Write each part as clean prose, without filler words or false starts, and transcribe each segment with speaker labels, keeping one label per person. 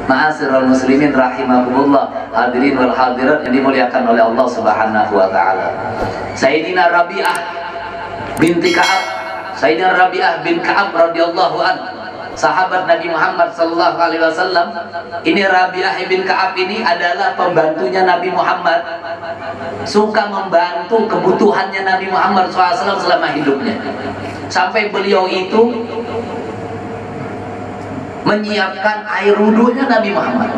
Speaker 1: Ma'asyiral muslimin rahimakumullah, hadirin wal hadirat yang dimuliakan oleh Allah Subhanahu wa taala. Sayyidina Rabi'ah binti Ka'ab, Sayyidina Rabi'ah bin Ka'ab radhiyallahu an, sahabat Nabi Muhammad sallallahu alaihi wasallam. Ini Rabi'ah bin Ka'ab ini adalah pembantunya Nabi Muhammad, suka membantu kebutuhannya Nabi Muhammad SAW selama hidupnya, sampai beliau itu menyiapkan air wudhunya Nabi Muhammad.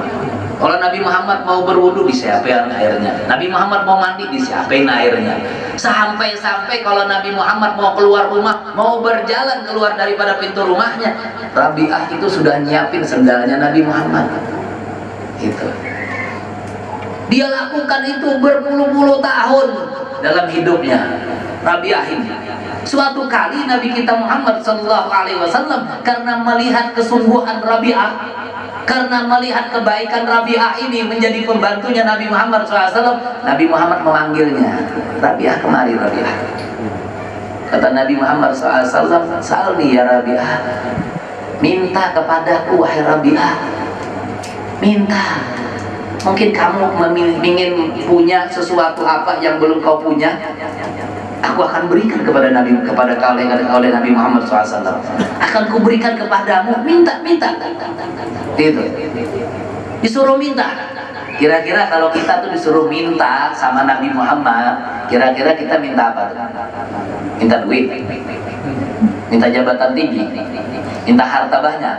Speaker 1: Kalau Nabi Muhammad mau berwudhu, disiapin airnya. Nabi Muhammad mau mandi, disiapin airnya. Sampai-sampai kalau Nabi Muhammad mau keluar rumah, mau berjalan keluar daripada pintu rumahnya, Rabi'ah itu sudah nyiapin sendalnya Nabi Muhammad. Itu dia lakukan itu berpuluh-puluh tahun dalam hidupnya, Rabi'ah ini. Suatu kali Nabi kita Muhammad sallallahu alaihi wasallam karena melihat kesungguhan Rabi'ah, karena melihat kebaikan Rabi'ah ini menjadi pembantunya Nabi Muhammad SAW, Nabi Muhammad memanggilnya, Rabi'ah, kemari Rabi'ah. Kata Nabi Muhammad SAW, salni ya Rabi'ah, minta kepadaku wahai Rabi'ah, minta. Mungkin kamu ingin punya sesuatu apa yang belum kau punya, aku akan berikan kepada oleh Nabi Muhammad SAW. Akan kuberikan kepadamu, minta. Itu disuruh minta. Kira-kira kalau kita tuh disuruh minta sama Nabi Muhammad, kira-kira kita minta apa? Minta duit, minta jabatan tinggi, minta harta banyak.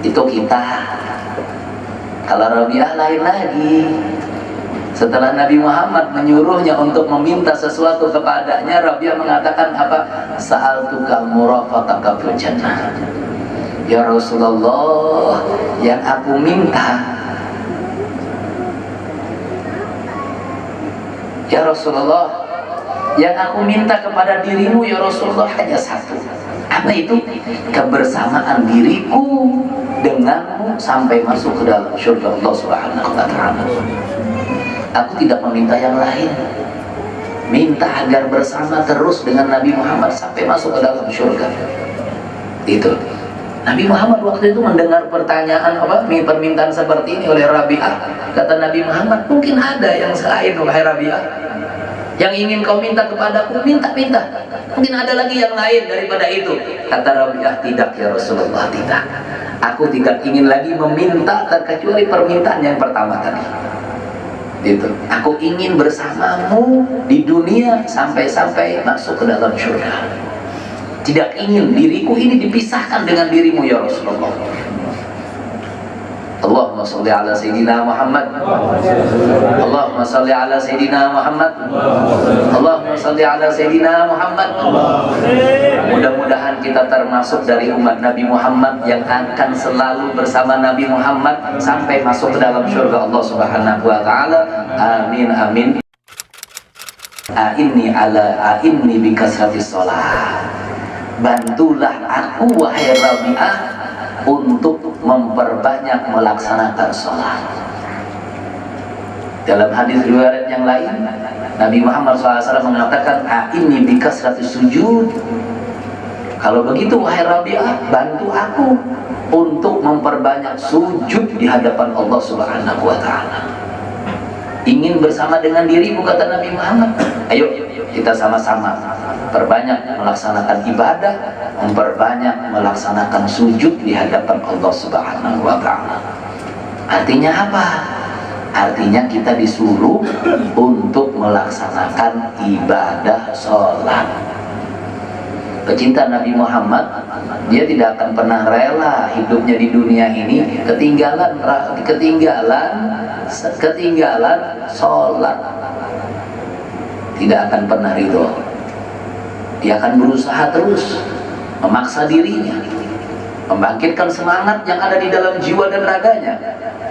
Speaker 1: Itu kita. Kalau Rabi'ah lain lagi. Setelah Nabi Muhammad menyuruhnya untuk meminta sesuatu kepadanya, Rabi'ah mengatakan apa? Sa'altuka murafaqaka fil jannah. Ya Rasulullah, yang aku minta, ya Rasulullah, yang aku minta kepada dirimu ya Rasulullah hanya satu. Apa itu? Kebersamaan diriku denganmu sampai masuk ke dalam surga Allah Subhanahu wa ta'ala. Aku tidak meminta yang lain. Minta agar bersama terus dengan Nabi Muhammad sampai masuk ke dalam surga. Itu. Nabi Muhammad waktu itu mendengar pertanyaan permintaan seperti ini oleh Rabi'ah. Kata Nabi Muhammad, mungkin ada yang selain wahai Rabi'ah, yang ingin kau minta kepadaku, minta. Mungkin ada lagi yang lain daripada itu. Kata Rabi'ah, tidak ya Rasulullah, tidak. Aku tidak ingin lagi meminta terkecuali permintaan yang pertama tadi. Gitu. Aku ingin bersamamu di dunia sampai masuk ke dalam surga. Tidak ingin diriku ini dipisahkan dengan dirimu ya Rasulullah. Allahumma salli ala Sayyidina Muhammad. Allahumma salli ala Sayyidina Muhammad. Allahumma salli ala Sayyidina Muhammad. Mudah-mudahan kita termasuk dari umat Nabi Muhammad yang akan selalu bersama Nabi Muhammad sampai masuk ke dalam surga Allah Subhanahu wa ta'ala. Amin amin. A'inni bi kasratis shalah. Bantulah aku wahai Rabi'ah untuk memperbanyak melaksanakan sholat. Dalam hadis riwayat yang lain, Nabi Muhammad SAW mengatakan, a'inni bi kasratis sujud. Kalau begitu wahai Rabi'ah, bantu aku untuk memperbanyak sujud di hadapan Allah Subhanahu wa ta'ala. Ingin bersama dengan dirimu, kata Nabi Muhammad. Ayo kita sama-sama perbanyak melaksanakan ibadah, memperbanyak melaksanakan sujud di hadapan Allah Subhanahu wa ta'ala. Artinya apa? Artinya kita disuruh untuk melaksanakan ibadah sholat. Pecinta Nabi Muhammad, dia tidak akan pernah rela hidupnya di dunia ini ketinggalan sholat. Tidak akan pernah ridho. Dia akan berusaha terus, memaksa dirinya, membangkitkan semangat yang ada di dalam jiwa dan raganya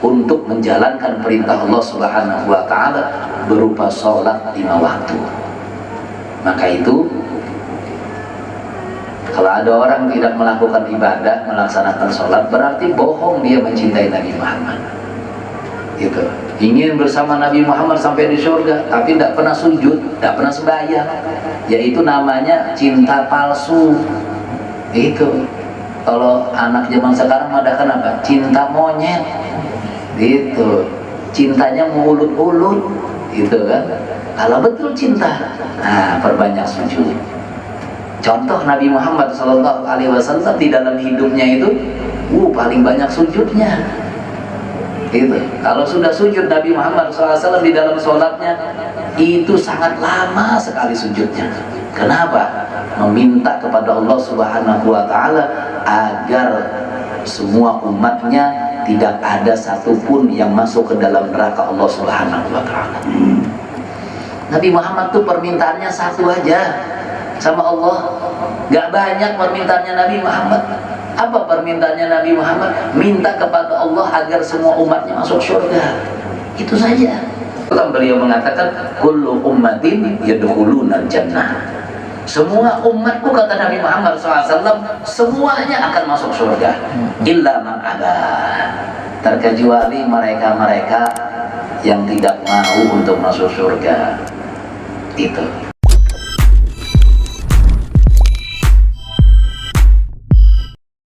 Speaker 1: untuk menjalankan perintah Allah Subhanahu wa ta'ala berupa sholat 5 waktu. Maka itu, kalau ada orang tidak melakukan ibadah, melaksanakan sholat, berarti bohong dia mencintai Nabi Muhammad. Gitu. Ingin bersama Nabi Muhammad sampai di surga, tapi tidak pernah sujud, tidak pernah sembahyang, yaitu namanya cinta palsu. Itu Kalau anak zaman sekarang ada kan apa? Cinta monyet, gitu. Cintanya mulut-ulut, gitu kan? Kalau betul cinta, nah perbanyak sujud. Contoh Nabi Muhammad SAW di dalam hidupnya itu, paling banyak sujudnya. Gitu. Kalau sudah sujud Nabi Muhammad SAW di dalam sholatnya itu sangat lama sekali sujudnya. Kenapa? Meminta kepada Allah Subhanahu wa Ta'ala agar semua umatnya tidak ada satupun yang masuk ke dalam neraka Allah Subhanahu wa Ta'ala. Nabi Muhammad tuh permintaannya satu aja sama Allah, gak banyak permintaannya Nabi Muhammad. Apa permintaannya Nabi Muhammad? Minta kepada Allah agar semua umatnya masuk surga. Itu saja. Beliau mengatakan, kullu ummatin yadkhuluna jannah. Semua umatku, kata Nabi Muhammad SAW, semuanya akan masuk surga. Illa man aba, terkecuali mereka-mereka yang tidak mau untuk masuk surga. Itu.